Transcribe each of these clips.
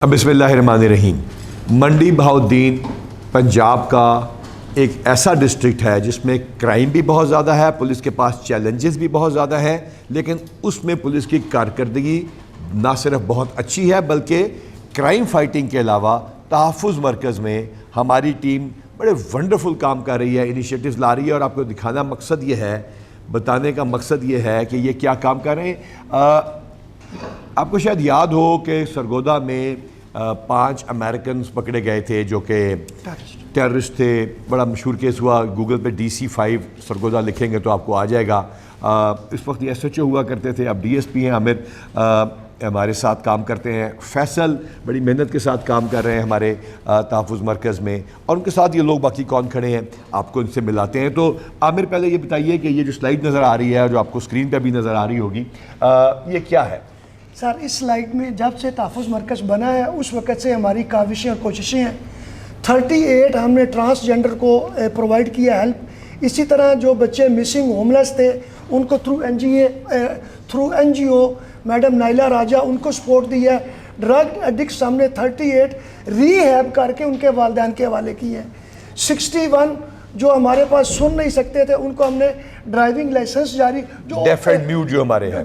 बिस्मिल्लाहिर्रहमानिर्रहीम। मंडी बहाउद्दीन पंजाब का एक ऐसा डिस्ट्रिक्ट है जिसमें क्राइम भी बहुत ज़्यादा है, पुलिस के पास चैलेंजेस भी बहुत ज़्यादा हैं, लेकिन उसमें पुलिस की कारकर्दगी ना सिर्फ बहुत अच्छी है बल्कि क्राइम फाइटिंग के अलावा तहफ़्फ़ुज़ मरकज़ में हमारी टीम बड़े वंडरफुल काम कर रही है, इनिशिएटिव्स ला रही है। और आपको दिखाना मकसद ये है, बताने का मकसद ये है कि ये क्या काम कर रहे हैं। आपको शायद याद हो कि सरगोदा में 5 अमेरिकन पकड़े गए थे जो कि टेररिस्ट थे। बड़ा मशहूर केस हुआ, गूगल पे DC5 सरगोदा लिखेंगे तो आपको आ जाएगा। इस वक्त ये SHO हुआ करते थे, अब DSP हैं। आमिर हमारे साथ काम करते हैं। फैसल बड़ी मेहनत के साथ काम कर रहे हैं हमारे तहफ़्फ़ुज़ मरकज़ में, और उनके साथ ये लोग बाकी कौन खड़े हैं आपको इनसे मिलाते हैं। तो आमिर पहले ये बताइए कि ये जो स्लाइड नज़र आ रही है, जो आपको स्क्रीन पर भी नज़र आ रही होगी, ये क्या है? सर, इस स्लाइड में जब से तहफ़्फ़ुज़ मरकज़ बना है उस वक़्त से हमारी काविशें और कोशिशें हैं। 38 हमने ट्रांसजेंडर को प्रोवाइड किया हेल्प। इसी तरह जो बच्चे मिसिंग होमलेस थे उनको थ्रू NGO मैडम नाइला राजा उनको सपोर्ट दिया है। ड्रग एडिक्ट हमने 38 रीहैब करके उनके वालिदैन के हवाले किए हैं। 61 जो हमारे पास सुन नहीं सकते थे उनको हमने ड्राइविंग लाइसेंस जारी, जो डेफ एंड म्यूट जो हमारे हैं,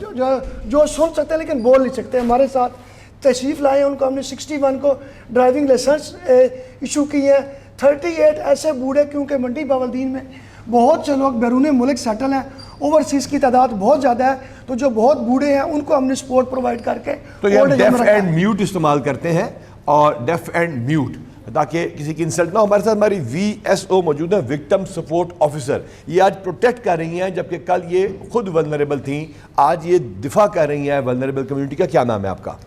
जो सुन सकते हैं लेकिन बोल नहीं सकते, हमारे साथ तशरीफ़ लाए हैं, उनको हमने 61 को ड्राइविंग लाइसेंस इशू किए हैं। 38 ऐसे बूढ़े, क्योंकि मंडी बहाउद्दीन में बहुत से लोग बैरून मुल्क सेटल हैं, ओवरसीज़ की तादाद बहुत ज़्यादा है, तो जो बहुत बूढ़े हैं उनको हमने सपोर्ट प्रोवाइड करके तो ये डेफ एंड म्यूट इस्तेमाल करते हैं। और डेफ एंड म्यूट ताकि किसी की इंसल्ट ना हो। हमारे साथ हमारी VSO मौजूद है, विक्टिम सपोर्ट ऑफिसर। ये आज प्रोटेक्ट कर रही हैं, जबकि कल ये खुद वल्नरेबल थी, आज ये दिफा कर रही हैं वल्नरेबल कम्युनिटी का। क्या नाम है आपका?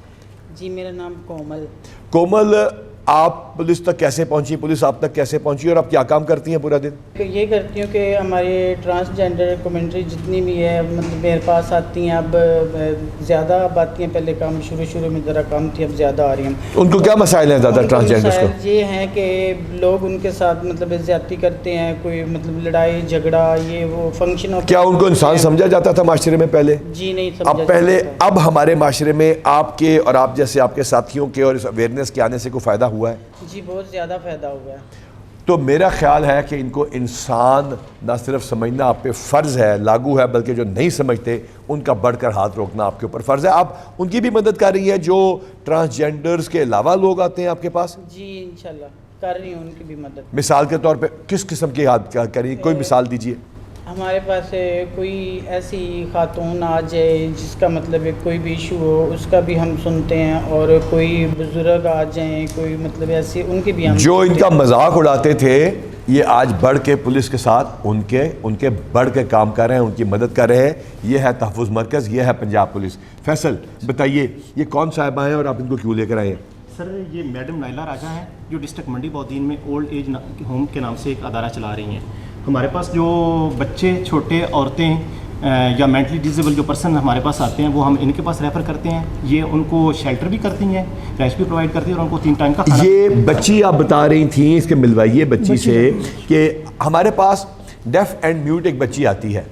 जी, मेरा नाम कोमल। कोमल, आप पुलिस तक कैसे पहुंची, पुलिस आप तक कैसे पहुंची, और आप क्या काम करती हैं पूरा दिन? ये करती हूँ कि हमारे ट्रांसजेंडर कम्युनिटी जितनी भी है, मतलब मेरे पास आती हैं। अब ज़्यादा अब आती हैं, पहले कम, शुरू में ज़रा कम थी, अब ज़्यादा आ रही हैं। उनको क्या मसाइल हैं ज़्यादा ट्रांसजेंडर्स को? ये हैं कि लोग उनके साथ मतलब ज़्यादती करते हैं, कोई मतलब लड़ाई झगड़ा, ये वो फंक्शन हो। क्या उनको इंसान समझा जाता था माशरे में पहले? जी नहीं समझा। अब पहले, अब हमारे माशरे में आपके और आप जैसे आपके साथियों के और इस अवेयरनेस के आने से कोई फ़ायदा हुआ है? जी, बहुत ज़्यादा फ़ायदा हुआ है। तो मेरा ख्याल है कि इनको इंसान ना सिर्फ समझना आप पे फ़र्ज़ है, लागू है, बल्कि जो नहीं समझते उनका बढ़कर हाथ रोकना आपके ऊपर फ़र्ज़ है। आप उनकी भी मदद कर रही हैं जो ट्रांसजेंडर्स के अलावा लोग आते हैं आपके पास? जी इंशाल्लाह कर रही हूँ उनकी भी मदद। मिसाल के तौर पे किस किस्म की याद करी, कोई मिसाल दीजिए। हमारे पास कोई ऐसी खातून आ जाए जिसका मतलब कोई भी इशू हो, उसका भी हम सुनते हैं, और कोई बुजुर्ग आ जाएं, कोई मतलब ऐसी, उनकी भी हम जो इनका मजाक उड़ाते थे, ये आज बढ़ के पुलिस के साथ उनके बढ़ के काम कर रहे हैं, उनकी मदद कर रहे हैं। ये है तहफ़्फ़ुज़ मरकज़, ये है पंजाब पुलिस। फैसल बताइए, ये कौन साहिबा हैं और आप इनको क्यों लेकर आए हैं? सर, ये मैडम नाइला राजा हैं जो डिस्ट्रिक्ट मंडी बहाउद्दीन में ओल्ड एज होम के नाम से एक अदारा चला रही हैं। हमारे पास जो बच्चे, छोटे, औरतें या मेंटली डिसेबल जो पर्सन हमारे पास आते हैं वो हम इनके पास रेफ़र करते हैं। ये उनको शेल्टर भी करती हैं, रैश भी प्रोवाइड करती हैं, और उनको 3 टाइम का खाना। ये बच्ची आप बता रही थी, इसके मिलवाइए बच्ची से कि हमारे पास डेफ एंड म्यूट एक बच्ची आती है,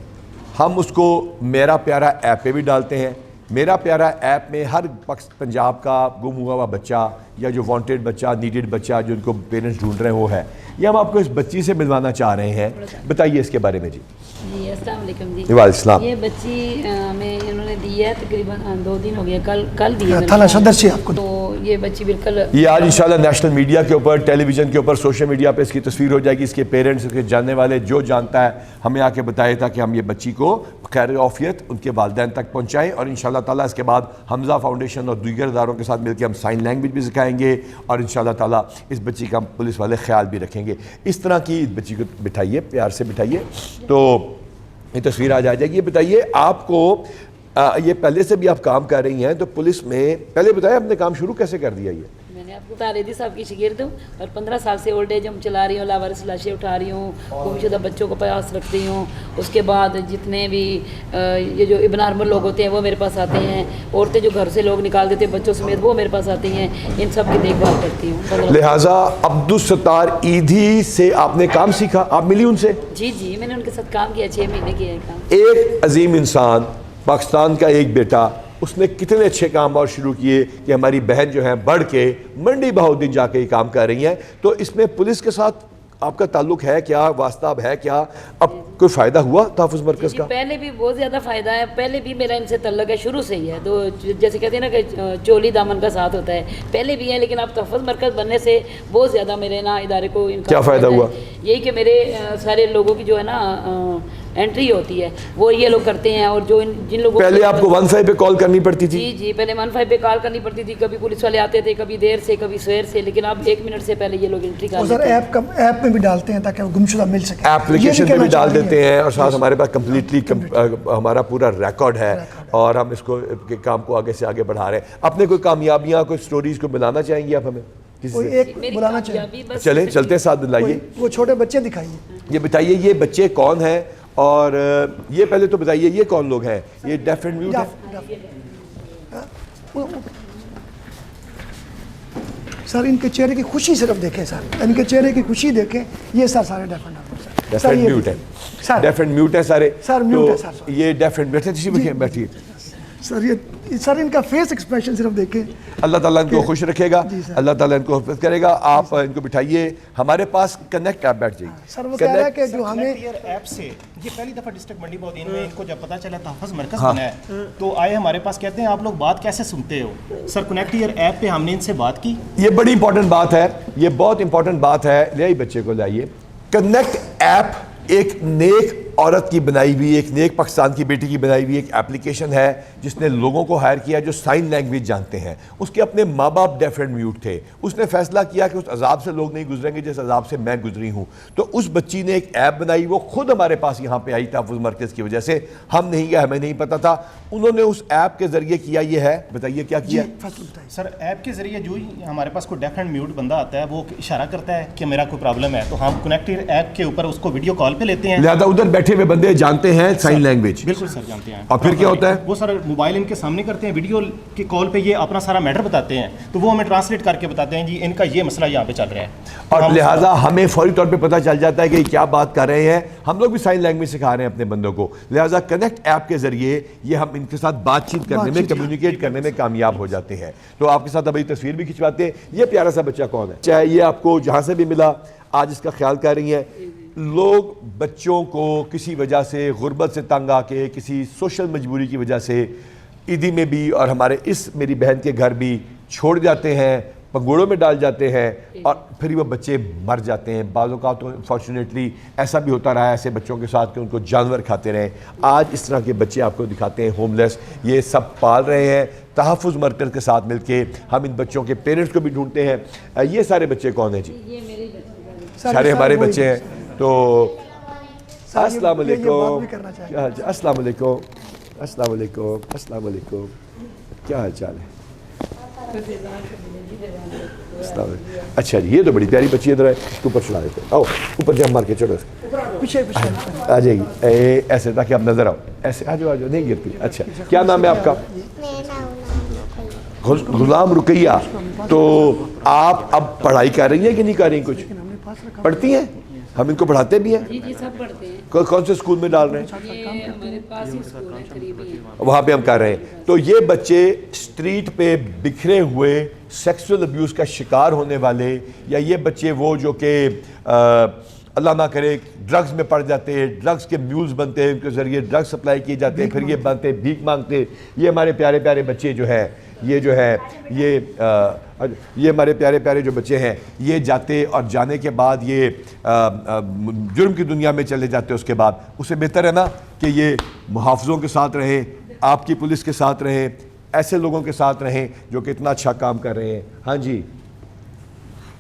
हम उसको मेरा प्यारा ऐप पे भी डालते हैं। मेरा प्यारा ऐप में हर पंजाब का गुम हुआ हुआ बच्चा या जो वांटेड बच्चा, नीडेड बच्चा, जो उनको पेरेंट्स ढूंढ रहे हैं वो है। ये हम आपको इस बच्ची से मिलवाना चाह रहे हैं, बताइए इसके बारे में। जी जी, अस्सलाम वालेकुम जी। वालेकुम। ये बच्ची में इन्होंने दी है, तकरीबन 2 दिन हो गए, कल दी है थाना सदर से आपको। तो ये बच्ची बिल्कुल, ये आज इंशाल्लाह नेशनल मीडिया के ऊपर, टेलीविज़न के ऊपर, सोशल मीडिया पे इसकी तस्वीर हो जाएगी। इसके पेरेंट्स, इसके जानने वाले, जो जानता है हमें आके बताए ताकि हम ये बच्ची को खैर ऑफियत उनके वालिदैन तक पहुँचाएँ। और इंशाल्लाह ताला इसके बाद हमजा फाउंडेशन और दीगर इदारों के साथ मिलकर हम साइन लैंग्वेज भी सिखाएंगे, और इंशाल्लाह ताला इस बच्ची का पुलिस वाले ख्याल भी रखेंगे। इस तरह की इस बच्ची को बिठाइए, प्यार से बिठाइए, तो ये तस्वीर आ जाएगी। ये बताइए, आपको ये पहले से भी आप काम कर रही हैं, तो पुलिस में पहले बताया आपने काम शुरू कैसे कर दिया? ये मैंने आपको बता रही थी, साहब की शिगिर्द हूँ, और 15 साल से ओल्ड एज हम चला रही हूँ, लावारिस लाशें उठा रही हूँ, गुमशुदा बच्चों को पास रखती हूँ। उसके बाद जितने भी ये जो इब्नार्मल लोग होते हैं वो मेरे पास आते हैं, औरतें जो घर से लोग निकाल देते हैं बच्चों समेत, वो मेरे पास आती हैं, इन सब की देखभाल करती हूँ। लिहाजा अब्दुल सत्तार ईदी से आपने काम सीखा, आप मिली उनसे? जी जी, मैंने उनके साथ काम किया, 6 महीने किया काम। एक अजीम इंसान, पाकिस्तान का एक बेटा, उसने कितने अच्छे काम और शुरू किए कि हमारी बहन जो है बढ़ के मंडी बहाउद्दीन जाके ये काम कर रही हैं। तो इसमें पुलिस के साथ आपका ताल्लुक है क्या, वास्ता अब है क्या, अब कोई फ़ायदा हुआ तहफ़्फ़ुज़ मरकज़ जी, का? पहले भी बहुत ज़्यादा फ़ायदा है, पहले भी मेरा इनसे तल्लक है, शुरू से ही है। तो जैसे कहते हैं ना कि चोली दामन का साथ होता है, पहले भी है, लेकिन अब तहफ़्फ़ुज़ मरकज़ बनने से बहुत ज़्यादा मेरे ना इदारे को इनका क्या फ़ायदा हुआ? यही कि मेरे सारे लोगों की जो है ना एंट्री होती है वो ये लोग करते हैं। और जो जिन लोगों पहले आपको 15 पे कॉल करनी पड़ती थी? जी, पहले 15 पे कॉल करनी पड़ती थी, कभी पुलिस वाले आते थे, कभी देर से, कभी सवेर से, लेकिन अब 1 मिनट से पहले ये लोग एंट्री कर और सर लेते हैं। ऐप में भी डालते हैं ताकि वो गुमशुदा मिल सके, एप्लीकेशन पे भी डाल देते हैं और साथ हमारे पास कम्प्लीटली हमारा पूरा रिकॉर्ड है और हम इसको के काम को आगे से आगे बढ़ा रहे हैं। अपने कोई कामयाबियाँ, कोई स्टोरीज को बनाना चाहेंगे आप हमें किसी कोई से? एक मेरी बुलाना कामयाबी चाहिए, बस चलें, चलते हैं, साथ दिलाइए। वो छोटे बच्चे दिखाइए। ये बताइए ये बच्चे कौन हैं और ये पहले तो बताइए ये कौन लोग हैं? ये डेफ एंड म्यूट है? सर इनके चेहरे की खुशी सिर्फ देखें सर, इनके चेहरे की खुशी देखें। ये सर सारे deaf and deaf and mute है, सर डेफ एंड म्यूट है सारे। सर, म्यूट है, तो सर। ये डेफ एंड बैठिए। सर ये सर इनका फेस एक्सप्रेशन सिर्फ देखें। अल्लाह ताला इनको खुश रखेगा, जी सर। अल्लाह ताला इनको हिफ़्ज़ करेगा। आप इनको बिठाइए, हमारे पास कनेक्ट ऐप बैठ जाइए। सर वो कह रहा है कि जो हमें ऐप से ये पहली दफ़ा डिस्ट्रिक्ट मंडी बौदीन में इनको जब पता चला तहफ़्फ़ुज़ मरकज़ बना है तो आए हमारे पास, कहते हैं आप लोग बात कैसे सुनते हो सर? कनेक्ट ईयर ऐप पे हमने इनसे बात की। ये बड़ी इंपॉर्टेंट बात है, ये बहुत इंपॉर्टेंट बात है। ले आइए बच्चे को लाइए। कनेक्ट ऐप एक नेक औरत की बनाई हुई, एक नेक पाकिस्तान की बेटी की बनाई हुई एक एप्लीकेशन है जिसने लोगों को हायर किया जो साइन लैंग्वेज जानते हैं। उसके अपने माँ बाप डेफ एंड म्यूट थे। उसने फैसला किया कि उस अजाब से लोग नहीं गुजरेंगे जिस अजाब से मैं गुजरी हूँ। तो उस बच्ची ने एक ऐप बनाई, वो खुद हमारे पास यहाँ पे आई तहफ़्फ़ुज़ मरकज़ की वजह से। हम नहीं गए, हमें नहीं पता था। उन्होंने उस ऐप के ज़रिए किया ये है, बताइए क्या किया? सर ऐप के ज़रिए जो ही हमारे पास कोई डेफ एंड म्यूट बंदा आता है वो इशारा करता है कि मेरा कोई प्रॉब्लम है, तो हम कनेक्ट ईयर ऐप के ऊपर उसको वीडियो कॉल पे लेते हैं। लिहाजा उधर बैठे हुए बंदे जानते हैं साइन लैंग्वेज? बिल्कुल सर जानते हैं। और फिर क्या होता है? वो सर मोबाइल इनके सामने करते हैं, वीडियो के कॉल पे ये अपना सारा मैटर बताते हैं, तो वो हमें ट्रांसलेट करके बताते हैं जी इनका ये मसला यहाँ पे चल रहा है। और लिहाजा हमें फौरी तौर पे पता चल जाता है कि क्या बात कर रहे हैं। हम लोग भी साइन लैंग्वेज सिखा रहे हैं अपने बंदों को। लिहाजा कनेक्ट ऐप के जरिए ये हम इनके साथ बातचीत करने में, कम्युनिकेट करने में कामयाब हो जाते हैं। तो आपके साथ अभी तस्वीर भी खिंचवाते हैं। ये प्यारा सा बच्चा कौन है? चाहे ये आपको जहाँ से भी मिला, आज इसका ख्याल कर रही हैं। लोग बच्चों को किसी वजह से गुर्बत से तंग आके, किसी सोशल मजबूरी की वजह से ईदी में भी और हमारे इस मेरी बहन के घर भी छोड़ जाते हैं, पंगोड़ों में डाल जाते हैं और फिर वो बच्चे मर जाते हैं। बाज़ों का तो अनफॉर्चुनेटली ऐसा भी होता रहा है ऐसे बच्चों के साथ कि उनको जानवर खाते रहे। आज इस तरह के बच्चे आपको दिखाते हैं होमलेस, ये सब पाल रहे हैं। तहफ़्फ़ुज़ मरकज़ के साथ मिलके हम इन बच्चों के पेरेंट्स को भी ढूंढते हैं। ये सारे बच्चे कौन हैं जी? ये मेरे सारे हमारे बच्चे हैं। तो अस्सलाम ये बात वालेकुम, भी करना चाहिए। क्या हाल चाल? अस्सलाम वालेकुम, अस्सलाम वालेकुम, अस्सलाम वालेकुम, क्या हाल चाल है? अस्सलाम वालेकुम। अच्छा जी, ये तो बड़ी प्यारी बच्ची इधर है, इसको ऊपर चढ़ा देते हैं। आओ ऊपर जंप मार के चढ़ो, पीछे आ जाएगी ऐसे ताकि आप नजर आओ। ऐसे आ जाओ, नहीं गिरती। अच्छा, क्या नाम है आपका? गुलाम रुकैया। तो आप अब पढ़ाई कर रही हैं कि नहीं कर रही? कुछ पढ़ती हैं? हम इनको पढ़ाते भी हैं। जी जी सब पढ़ते हैं। कौन से स्कूल में डाल रहे हैं? ये हमारे पास ही स्कूल है, करीबी है। वहाँ पे हम कर रहे हैं। तो ये बच्चे स्ट्रीट पे बिखरे हुए सेक्सुअल अब्यूज़ का शिकार होने वाले, या ये बच्चे वो जो कि अल्लाह ना करे ड्रग्स में पड़ जाते हैं, ड्रग्स के म्यूल्स बनते हैं, उनके ज़रिए ड्रग्स सप्लाई किए जाते हैं, फिर ये बनते भीख मांगते। ये हमारे प्यारे प्यारे बच्चे जो हैं, ये जो है ये हमारे प्यारे प्यारे जो बच्चे हैं, ये जाते और जाने के बाद ये जुर्म की दुनिया में चले जाते। उसके बाद उससे बेहतर है ना कि ये मुहाफ़िज़ों के साथ रहें, आपकी पुलिस के साथ रहें, ऐसे लोगों के साथ रहें जो कि इतना अच्छा काम कर रहे हैं। हाँ जी,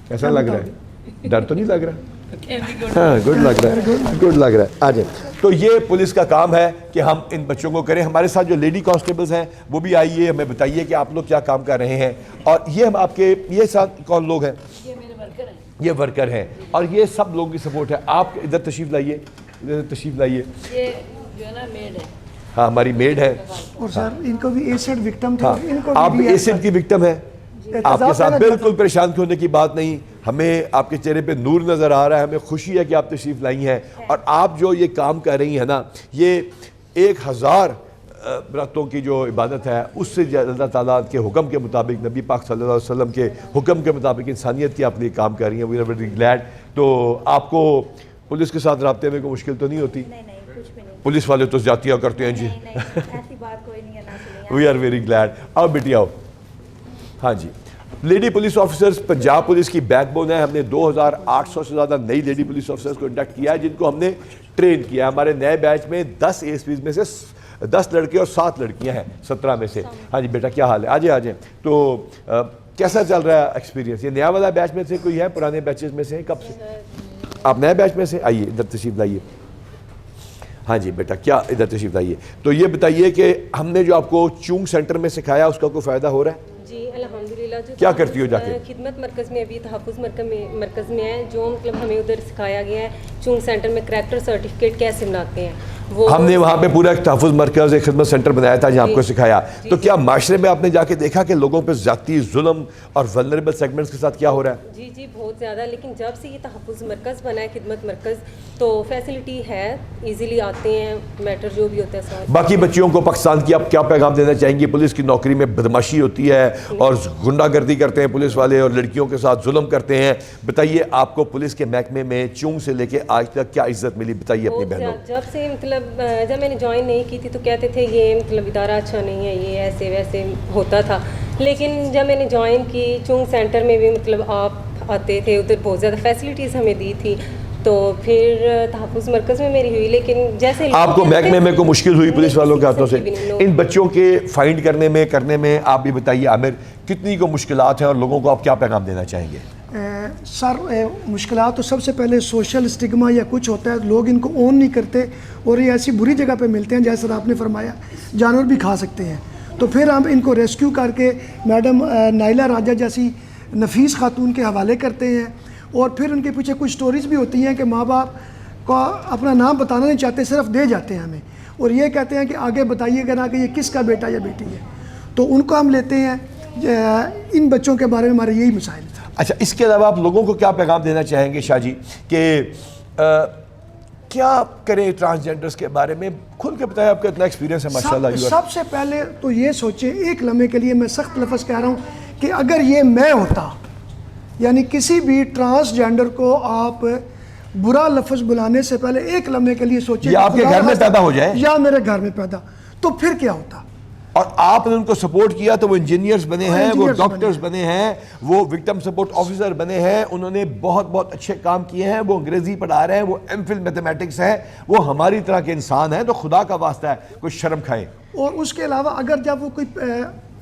कैसा लग रहा है? डर तो नहीं लग रहा? हाँ, गुड लग रहा है, गुड लग रहा है। आ जाए। तो ये पुलिस का काम है कि हम इन बच्चों को करें। हमारे साथ जो लेडी कांस्टेबल्स हैं वो भी आइए, हमें बताइए कि आप लोग क्या काम कर रहे हैं। और ये हम आपके ये साथ कौन लोग हैं? ये मेरे वर्कर हैं। ये वर्कर हैं और ये सब लोगों की सपोर्ट है। आप इधर तशरीफ़ लाइए, इधर तशरीफ़ लाइए। ये जो है ना मेड है। हाँ, हमारी मेड है। और सर इनको भी एसिड विक्टिम थे। हाँ, इनको आप भी एसिड की विक्टिम है। आपके साथ बिल्कुल परेशान होने की बात नहीं। हमें आपके चेहरे पे नूर नज़र आ रहा है, हमें खुशी है कि आप तशरीफ़ लाई हैं। और आप जो ये काम कर रही हैं ना, ये 1000 रातों की जो इबादत है उससे अल्लाह ताला के हुक्म के मुताबिक, नबी पाक सल्लल्लाहु अलैहि वसल्लम के हुक्म के मुताबिक इंसानियत के आप लिए काम कर रही हैं। We are very glad. तो आपको पुलिस के साथ रब्ते में कोई मुश्किल तो नहीं होती? नहीं कुछ भी नहीं। पुलिस वाले तो ज्यादतियाँ करते हैं जी। नहीं ऐसी बात कोई नहीं है ना। We are very glad. आओ बेटी आओ। हाँ जी, lady police officers Punjab police की बैकबोन है। हमने 2800 से ज़्यादा नई लेडी पुलिस ऑफिसर्स को इंडक्ट किया है, जिनको हमने ट्रेन किया है। हमारे नए बैच में 10 ASPs में से 10 लड़के और 7 लड़कियां हैं 17 में से। हाँ जी बेटा, क्या हाल है? आ जाए। तो कैसा चल रहा है एक्सपीरियंस? ये नया वाला बैच में से कोई है? पुराने बैचेस में से? कब से आप नए बैच में से? आइए इधर तशरीफ लाइए। हाँ जी बेटा, क्या इधर तशरीफ लाइए। तो ये बताइए कि हमने जो आपको चूंग सेंटर में सिखाया उसका कोई फ़ायदा हो रहा है? जी अल्हम्दुलिल्लाह। जो क्या करती हो जाके? खिदमत मरकज़ में, अभी तहफ़्फ़ुज़ मरकज़ में है, जो मतलब हमें उधर सिखाया गया है चूंग सेंटर में करैक्टर सर्टिफिकेट कैसे बनाते हैं वो। हमने वहाँ पे पूरा एक तहफ़्फ़ुज़ मरकज़, एक खिदमत सेंटर बनाया था जहाँ आपको सिखाया। तो क्या माशरे में आपने जाके देखा कि लोगों पे ज़्यादती, जुल्म और वल्नरेबल सेगमेंट्स के साथ क्या हो रहा है? जी बहुत ज़्यादा। लेकिन जब से ये तहफ़्फ़ुज़ मरकज़ बना है, खिदमत मरकज़, तो फैसिलिटी है, इजीली आते हैं, मैटर जो भी होता है साथ। बाकी बच्चियों को पाकिस्तान की आप क्या पैगाम देना चाहेंगे? पुलिस की नौकरी में बदमाशी होती है और गुंडागर्दी करते हैं पुलिस वाले और लड़कियों के साथ जुल्म करते हैं। बताइए, आपको पुलिस के महकमे में चूंग से लेके आज तक क्या इज्जत मिली? बताइए अपनी बहनों। जब से मतलब जब मैंने ज्वाइन नहीं की थी तो कहते थे ये मतलब इदारा अच्छा नहीं है, ये ऐसे वैसे होता था। लेकिन जब मैंने ज्वाइन की, चूंग सेंटर में भी मतलब आप आते थे, उधर बहुत ज़्यादा फैसिलिटीज़ हमें दी थी। तो फिर तहफ़्फ़ुज़ मरकज़ में मेरी हुई। लेकिन जैसे आपको महकमे में कोई मुश्किल हुई पुलिस वालों के हाथों से? इन बच्चों के फाइंड करने में आप भी बताइए आमिर, कितनी को मुश्किलात हैं और लोगों को आप क्या पैगाम देना चाहेंगे? सर मुश्किलात तो सबसे पहले सोशल स्टिग्मा या कुछ होता है, लोग इनको ओन नहीं करते और ये ऐसी बुरी जगह पे मिलते हैं, जैसा आपने फरमाया जानवर भी खा सकते हैं। तो फिर हम इनको रेस्क्यू करके मैडम नाइला राजा जैसी नफीस खातून के हवाले करते हैं। और फिर उनके पीछे कुछ स्टोरीज़ भी होती हैं कि माँ बाप का अपना नाम बताना नहीं चाहते, सिर्फ दे जाते हैं हमें और ये कहते हैं कि आगे बताइएगा ना कि ये किसका बेटा या बेटी है। तो उनको हम लेते हैं। इन बच्चों के बारे में हमारे यही मसाइल था। अच्छा, इसके अलावा आप लोगों को क्या पैगाम देना चाहेंगे शाह जी कि क्या करें ट्रांसजेंडर्स के बारे में? खुल के बताएं, आपका इतना एक्सपीरियंस है माशाल्लाह। सबसे पहले तो ये सोचें, एक लम्हे के लिए मैं सख्त लफ्ज़ कह रहा हूँ कि अगर ये मैं होता, यानी किसी भी ट्रांसजेंडर को आप बुरा लफ्ज़ बुलाने से पहले एक लम्हे के लिए सोचें या आपके घर में पैदा हो जाए या मेरे घर में पैदा, तो फिर क्या होता। और आपने उनको सपोर्ट किया तो वो इंजीनियर्स बने हैं, वो डॉक्टर्स बने हैं, वो विक्टिम सपोर्ट ऑफिसर बने हैं, उन्होंने बहुत बहुत अच्छे काम किए हैं, वो अंग्रेजी पढ़ा रहे हैं, वो एमफिल मैथमेटिक्स है, वो हमारी तरह के इंसान हैं। तो खुदा का वास्ता है कोई शर्म खाए। और उसके अलावा अगर जब वो कोई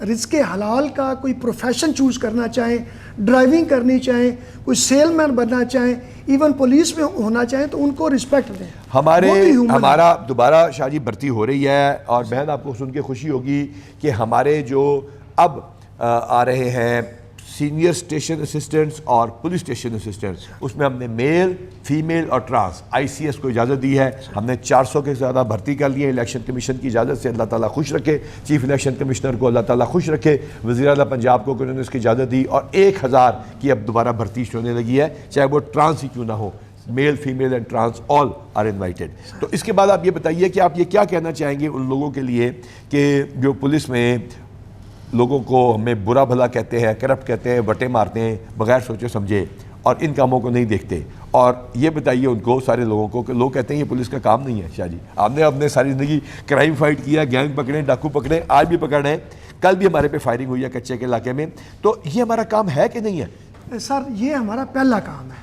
रिज़्क़े हलाल का कोई प्रोफेशन चूज़ करना चाहें, ड्राइविंग करनी चाहें, कोई सेलमैन बनना चाहें, इवन पुलिस में होना चाहें, तो उनको रिस्पेक्ट दें। हमारा दोबारा शाह जी भर्ती हो रही है और बहन आपको सुन के खुशी होगी कि हमारे जो अब आ रहे हैं सीनियर स्टेशन असिस्टेंट्स और पुलिस स्टेशन असिस्टेंट्स, उसमें हमने मेल, फीमेल और ट्रांस ICS को इजाज़त दी है। हमने 400 के ज़्यादा भर्ती कर लिए। इलेक्शन कमीशन की इजाज़त से अल्लाह ताला खुश रखे, चीफ इलेक्शन कमिश्नर को अल्लाह ताला खुश रखे, वज़ीर आला पंजाब को उन्होंने इसकी इजाज़त दी और 1000 की अब दोबारा भर्ती होने लगी है, चाहे वो ट्रांस ही क्यों ना हो। Male, female and trans all are invited. तो इसके बाद आप ये बताइए कि आप ये क्या कहना चाहेंगे उन लोगों के लिए कि जो पुलिस में लोगों को हमें बुरा भला कहते हैं, करप्ट कहते हैं, बटे मारते हैं बगैर सोचे समझे और इन कामों को नहीं देखते। और ये बताइए उनको, सारे लोगों को, कि लोग कहते हैं ये पुलिस का काम नहीं है। शाह जी, आपने अपने सारी ज़िंदगी क्राइम फाइट किया, गैंग पकड़े, डाकू पकड़े, आज भी पकड़ रहे हैं, कल भी हमारे पे फायरिंग हुई है कच्चे के इलाके में। तो ये हमारा काम है कि नहीं है? सर ये हमारा पहला काम है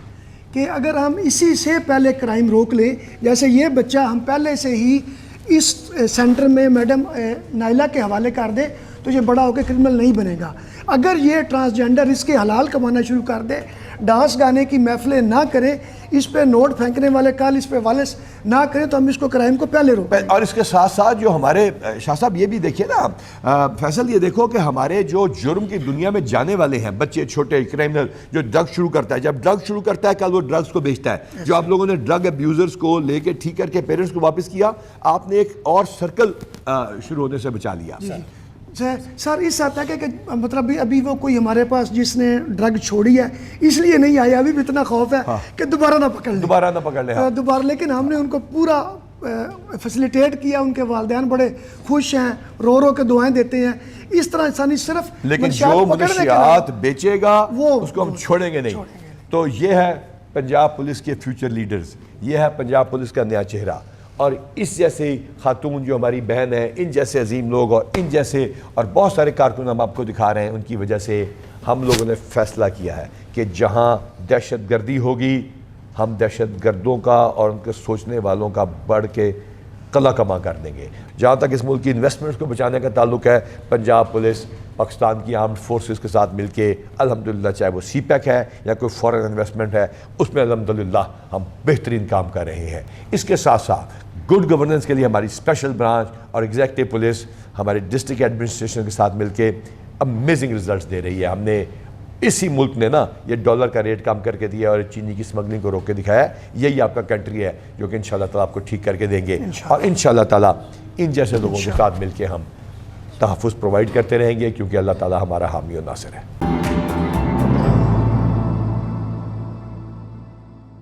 कि अगर हम इसी से पहले क्राइम रोक लें, जैसे ये बच्चा हम पहले से ही इस सेंटर में मैडम नाइला के हवाले कर दे तो ये बड़ा होकर क्रिमिनल नहीं बनेगा। अगर ये ट्रांसजेंडर इसके हलाल कमाना शुरू कर दे, डांस गाने की महफिलें ना करें, इस पे नोट फेंकने वाले कल इस पे वालिस ना करें, तो हम इसको क्राइम को पहले रोकें। और इसके साथ साथ जो हमारे शाह साहब ये भी देखिए ना फैसल, ये देखो कि हमारे जो जुर्म की दुनिया में जाने वाले हैं बच्चे, छोटे क्रिमिनल, जो ड्रग्स शुरू करता है, जब ड्रग्स शुरू करता है कल वो ड्रग्स को बेचता है। जो आप लोगों ने ड्रग अब्यूजर्स को लेके ठीक करके पेरेंट्स को वापस किया, आपने एक और सर्कल शुरू होने से बचा लिया। सर इस हद तक है कि मतलब अभी वो कोई हमारे पास जिसने ड्रग छोड़ी है इसलिए नहीं आया, अभी भी इतना खौफ है कि दोबारा ना पकड़ ले। दोबारा। दोबारा, लेकिन हमने उनको पूरा फैसिलिटेट किया, उनके वालिदैन बड़े खुश हैं, रो रो के दुआएं देते हैं। इस तरह इंसानी सिर्फ लेकिन मंशियात जो पकड़ने के मनशियात बेचेगा वो उसको हम छोड़ेंगे नहीं। तो ये है पंजाब पुलिस के फ्यूचर लीडर्स, ये है पंजाब पुलिस का नया चेहरा। और इस जैसे खातून जो हमारी बहन है, इन जैसे अजीम लोग और इन जैसे और बहुत सारे कारकुन हम आपको दिखा रहे हैं, उनकी वजह से हम लोगों ने फैसला किया है कि जहाँ दहशत गर्दी होगी हम दहशत गर्दों का और उनके सोचने वालों का बढ़ के कला कमा कर देंगे। जहाँ तक इस मुल्क की इन्वेस्टमेंट्स को बचाने का ताल्लुक है, पंजाब पुलिस पाकिस्तान की आर्म्ड फोर्सेस के साथ मिलके अल्हम्दुलिल्लाह, चाहे वो सीपैक है या कोई फॉरेन इन्वेस्टमेंट है, उसमें अल्हम्दुलिल्लाह हम बेहतरीन काम कर रहे हैं। इसके साथ साथ गुड गवर्नेंस के लिए हमारी स्पेशल ब्रांच और एग्जीक्यूटिव पुलिस हमारे डिस्ट्रिक्ट एडमिनिस्ट्रेशन के साथ मिलके अमेजिंग रिजल्ट्स दे रही है। हमने इसी मुल्क ने ना ये डॉलर का रेट कम करके दिया और चीनी की स्मगलिंग को रोक के दिखाया है। यही आपका कंट्री है जो कि इंशाल्लाह ताला आपको ठीक करके देंगे और इंशाल्लाह ताला इन जैसे लोगों के साथ मिलके हम तहफ़्फ़ुज़ प्रोवाइड करते रहेंगे, क्योंकि अल्लाह ताला हमारा हामी और नासिर है।